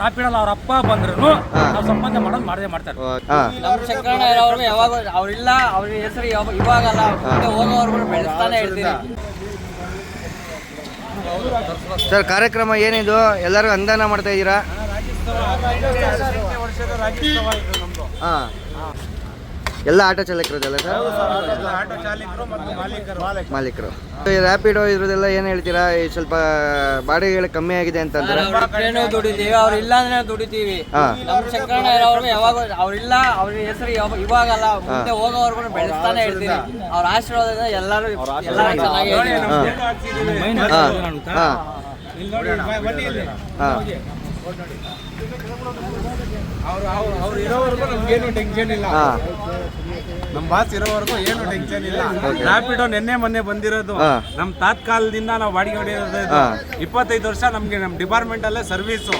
ರಾಪಿಡಲ್ಲಿ ಅವ್ರ ಅಪ್ಪ ಬಂದ್ರು ನಾವು ಸಂಪಾದನೆ ಮಾಡೋದು ಮಾಡದೇ ಮಾಡ್ತಾರೆ. ನಮ್ಮ ಶಂಕರಣ್ಣ ಇರೋರು ಯಾವಾಗ ಅವ್ರಿಲ್ಲ, ಅವ್ರ ಹೆಸರು ಇವಾಗಲ್ಲ, ಹೋಗೋವರೆಗೂ ಬೆಳೆಸ್ತಾನೆ ಇರ್ತೀವಿ. ಸರ್, ಕಾರ್ಯಕ್ರಮ ಏನಿದು? ಎಲ್ಲರೂ ಅನುದಾನ ಮಾಡ್ತಾ ಇದ್ದೀರಾ? ಹಾಂ, ಎಲ್ಲ ಆಟೋ ಚಾಲಕರದಲ್ಲ ಸರ್? ಮಾಲೀಕರು. ರ್ಯಾಪಿಡೋ ಇದ್ರದೆಲ್ಲ ಏನು ಹೇಳ್ತೀರಾ? ಸ್ವಲ್ಪ ಬಾಡಿಗೆಗಳು ಕಮ್ಮಿ ಆಗಿದೆ ಅಂತಂದ್ರೆ ದುಡಿತೀವಿ, ಅವ್ರು ಇಲ್ಲ ಅಂದ್ರೆ ದುಡಿತೀವಿ. ನಮ್ಮ ಶಂಕರಣ್ಣ ಇರೋರು ಯಾವಾಗ ಅವ್ರಿಲ್ಲ, ಅವ್ರ ಹೆಸರು ಇವಾಗಲ್ಲ, ಮುಂದೆ ಹೋಗೋವರೆಗೂ ಬೆಳೆಸ್ತಾನೆ ಇರ್ತೀವಿ. ಅವ್ರ ಆಶೀರ್ವಾದದಿಂದ ಎಲ್ಲರೂ ಚೆನ್ನಾಗಿ. ಅವ್ರು ಇರೋವರೆಗೂ ನಮ್ಗೇನು ಟೆನ್ಷನ್ ಇಲ್ಲ. ನಮ್ ಬಾಸ್ ಇರೋವರೆಗೂ ಏನು ಟೆನ್ಷನ್ ಇಲ್ಲ. ರ್ಯಾಪಿಡೋ ಮೊನ್ನೆ ಬಂದಿರೋದು ನಮ್ ತಾತ್ಕಾಲದಿಂದ ನಾವು ಬಾಡಿಗೆ ಹೊಡೆಯೋದು. 25 ವರ್ಷ ನಮ್ಗೆ ನಮ್ ಡಿಪಾರ್ಟ್ಮೆಂಟ್ ಅಲ್ಲೇ ಸರ್ವಿಸು.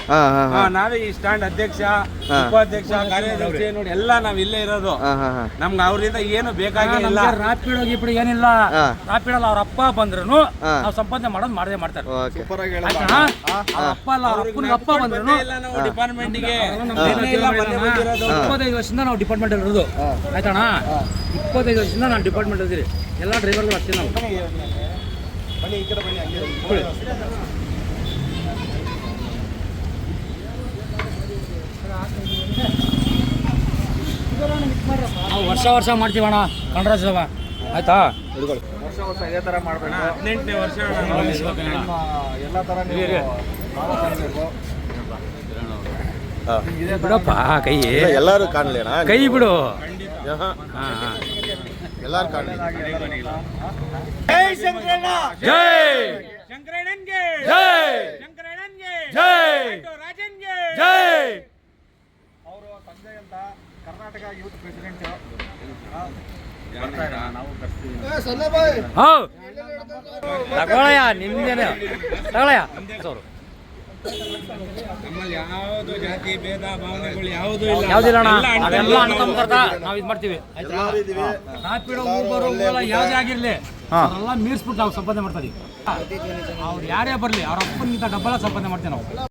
ನಾವೇ ಈ ಸ್ಟ್ಯಾಂಡ್ ಅಧ್ಯಕ್ಷ, ಉಪಾಧ್ಯಕ್ಷ, ಕಾರ್ಯದರ್ಶಿ ನೋಡಿ ಎಲ್ಲ ನಾವ್ ಇಲ್ಲೇ ಇರೋದು. ನಮ್ಗೆ ಅವ್ರಿಂದ ಏನು ಬೇಕಾಗಿಲ್ಲ. ರಾಪಿಡೋ ಗಿಪಿಡೋ ಏನಿಲ್ಲ. ರಾಪಿಡಲ್ಲಿ ಅವ್ರ ಅಪ್ಪ ಬಂದ್ರು ನಾವು ಸಂಪಾದನೆ ಮಾಡೋದು ಮಾಡದೇ ಮಾಡ್ತಾರೆ. ಅಪ್ಪ ಅಲ್ಲ, ಅವ್ರ ಅಪ್ಪನಿಗೆ ಅಪ್ಪ ಬಂದ್ರು ಡಿಪಾರ್ಟ್ಮೆಂಟ್ಗೆ 25 ವರ್ಷದಿಂದ ನಾವು ಡಿಪಾರ್ಟ್ಮೆಂಟ್ ಇರೋದು. ಆಯ್ತಣ್ಣ, 25 ವರ್ಷದಿಂದ ನಾನು ಡಿಪಾರ್ಟ್ಮೆಂಟ್ ಇದ್ದೀರಿ. ಎಲ್ಲ ಡ್ರೈವರ್ಗಳು ಅಷ್ಟೇ. ನಾವು ನಾವು ವರ್ಷ ಮಾಡ್ತೀವಣ್ಣ ಗಣರಾಜ್ಯೋತ್ಸವ. ಆಯ್ತಾ? ವರ್ಷ ಇದೇ ತರ ಮಾಡ್ಬೇಕು. 18ನೇ ವರ್ಷ ಎಲ್ಲ ತರ ಬಿಡಪ್ಪ ಕೈ, ಎಲ್ಲರೂ ಕಾಣಲಿ, ಕೈ ಬಿಡು. ಎಲ್ಲರೂ ಕಾಣಲಿ. ಜೈ ಶಂಕರಣ್ಣ, ಜೈ ಶಂಕರಣ್ಣನ್ಗೆ ಜೈ, ಶಂಕರಣ್ಣನ್ಗೆ ಜೈ, ರಾಜನ್ಗೆ ಜೈ. ಅವರು ಸಂಜಯ್ ಅಂತ ಕರ್ನಾಟಕ ಯೂತ್ ಪ್ರೆಸಿಡೆಂಟ್. ತಗೊಳಯ್ಯ, ನಿಮ್ದೇನೆ ತಗೊಳಯ್ಯ. ನಮ್ಮಲ್ಲಿ ಯಾವುದು ಜಾತಿ ಭೇದ ಭಾವನೆಗಳು ಯಾವುದೂ ಇಲ್ಲ. ಯಾವ್ದಿಲ್ಲ ಅಣ್ಣ, ನಾವೆಲ್ಲ ಅಣ್ಣ ನಾವು ಇದು ಮಾಡ್ತೀವಿ. ರಾಪಿಡೋ ಊಬರ್ ಯಾವ್ದೇ ಆಗಿರ್ಲಿ ಅವರೆಲ್ಲ ಮೀರ್ಸ್ಬಿಟ್ಟು ನಾವು ಸಂಪಾದನೆ ಮಾಡ್ತೀವಿ. ಅವ್ರು ಯಾರೇ ಬರ್ಲಿ, ಅವ್ರ ಅಪ್ಪನಿಂದ ಡಬ್ಬಲ ಸಂಪಾದನೆ ಮಾಡ್ತೀವಿ ನಾವು.